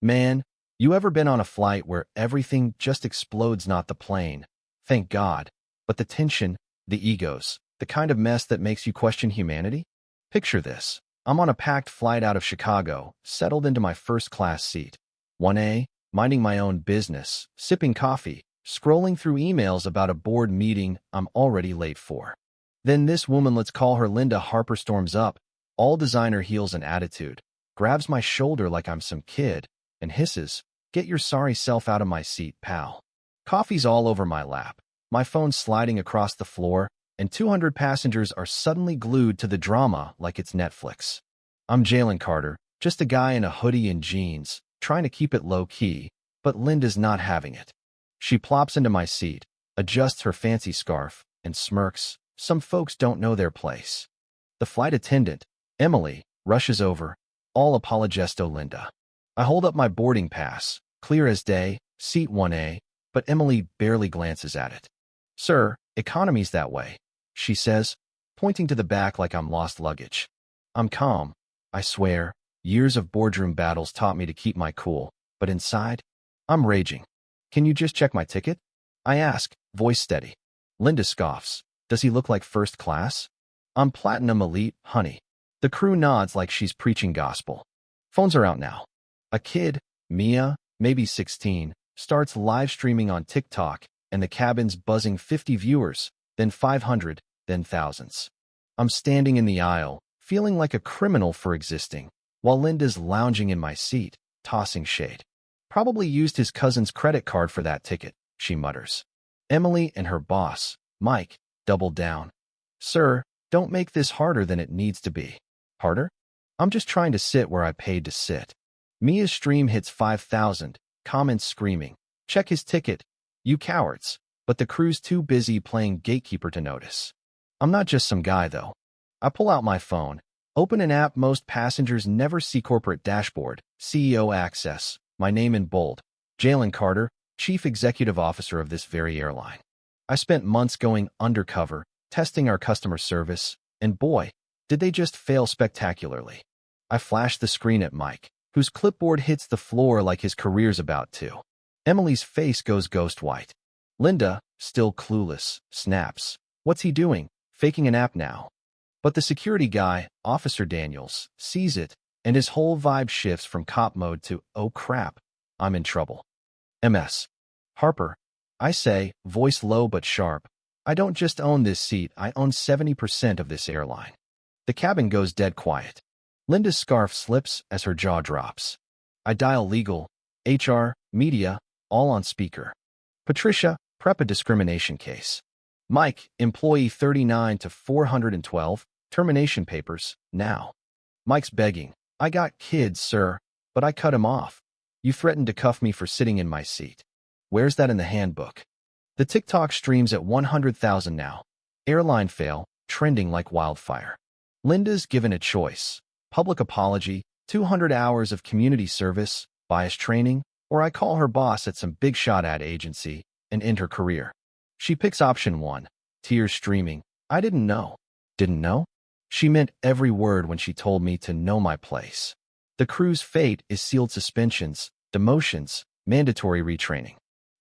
Man, you ever been on a flight where everything just explodes, not the plane, thank God, but the tension, the egos, the kind of mess that makes you question humanity? Picture this. I'm on a packed flight out of Chicago, settled into my first-class seat. 1A, minding my own business, sipping coffee, scrolling through emails about a board meeting I'm already late for. Then this woman, let's call her Linda Harper, storms up, all designer heels and attitude, grabs my shoulder like I'm some kid, and hisses, "Get your sorry self out of my seat, pal." Coffee's all over my lap, my phone sliding across the floor, and 200 passengers are suddenly glued to the drama like it's Netflix. I'm Jalen Carter, just a guy in a hoodie and jeans, trying to keep it low-key, but Linda's not having it. She plops into my seat, adjusts her fancy scarf, and smirks. Some folks don't know their place. The flight attendant, Emily, rushes over, all apologesto Linda. I hold up my boarding pass, clear as day, seat 1A, but Emily barely glances at it. "Sir, economy's that way," she says, pointing to the back like I'm lost luggage. I'm calm, I swear. Years of boardroom battles taught me to keep my cool, but inside, I'm raging. "Can you just check my ticket?" I ask, voice steady. Linda scoffs. "Does he look like first class?" "I'm platinum elite, honey." The crew nods like she's preaching gospel. Phones are out now. A kid, Mia, maybe 16, starts live streaming on TikTok, and the cabin's buzzing 50 viewers, then 500, then thousands. I'm standing in the aisle, feeling like a criminal for existing, while Linda's lounging in my seat, tossing shade. "Probably used his cousin's credit card for that ticket," she mutters. Emily and her boss, Mike, double down. "Sir, don't make this harder than it needs to be." "Harder? I'm just trying to sit where I paid to sit." Mia's stream hits 5,000, comments screaming, "Check his ticket, you cowards," but the crew's too busy playing gatekeeper to notice. I'm not just some guy, though. I pull out my phone, open an app most passengers never see, corporate dashboard, CEO access, my name in bold, Jalen Carter, Chief Executive Officer of this very airline. I spent months going undercover, testing our customer service, and boy, did they just fail spectacularly. I flash the screen at Mike, whose clipboard hits the floor like his career's about to. Emily's face goes ghost white. Linda, still clueless, snaps, "What's he doing? Faking an app now?" But the security guy, Officer Daniels, sees it, and his whole vibe shifts from cop mode to, "Oh crap, I'm in trouble." "MS. Harper," I say, voice low but sharp, "I don't just own this seat, I own 70% of this airline." The cabin goes dead quiet. Linda's scarf slips as her jaw drops. I dial legal, HR, media, all on speaker. "Patricia, prep a discrimination case." "Mike, employee 39 to 412, termination papers, now." Mike's begging, "I got kids, sir," but I cut him off. "You threatened to cuff me for sitting in my seat." "Where's that in the handbook?" The TikTok streams at 100,000 now. Airline fail, trending like wildfire. Linda's given a choice. Public apology, 200 hours of community service, bias training, or I call her boss at some big shot ad agency and end her career. She picks option 1, tears streaming. "I didn't know." Didn't know? She meant every word when she told me to know my place. The crew's fate is sealed suspensions, demotions, mandatory retraining.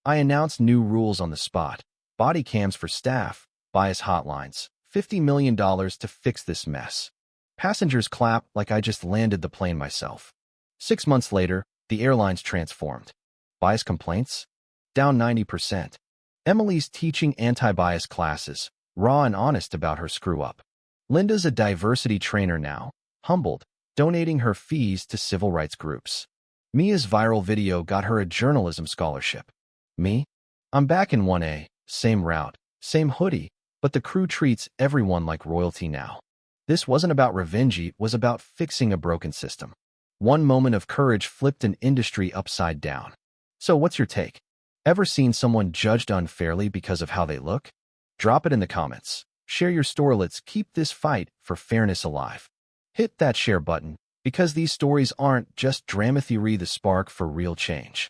I announced new rules on the spot. Body cams for staff, bias hotlines, $50 million to fix this mess. Passengers clap like I just landed the plane myself. 6 months later, the airline's transformed. Bias complaints? Down 90%. Emily's teaching anti-bias classes, raw and honest about her screw-up. Linda's a diversity trainer now, humbled, donating her fees to civil rights groups. Mia's viral video got her a journalism scholarship. Me? I'm back in 1A, same route, same hoodie, but the crew treats everyone like royalty now. This wasn't about revenge, it was about fixing a broken system. One moment of courage flipped an industry upside down. So what's your take? Ever seen someone judged unfairly because of how they look? Drop it in the comments. Share your story. Let's keep this fight for fairness alive. Hit that share button, because these stories aren't just drama theory, the spark for real change.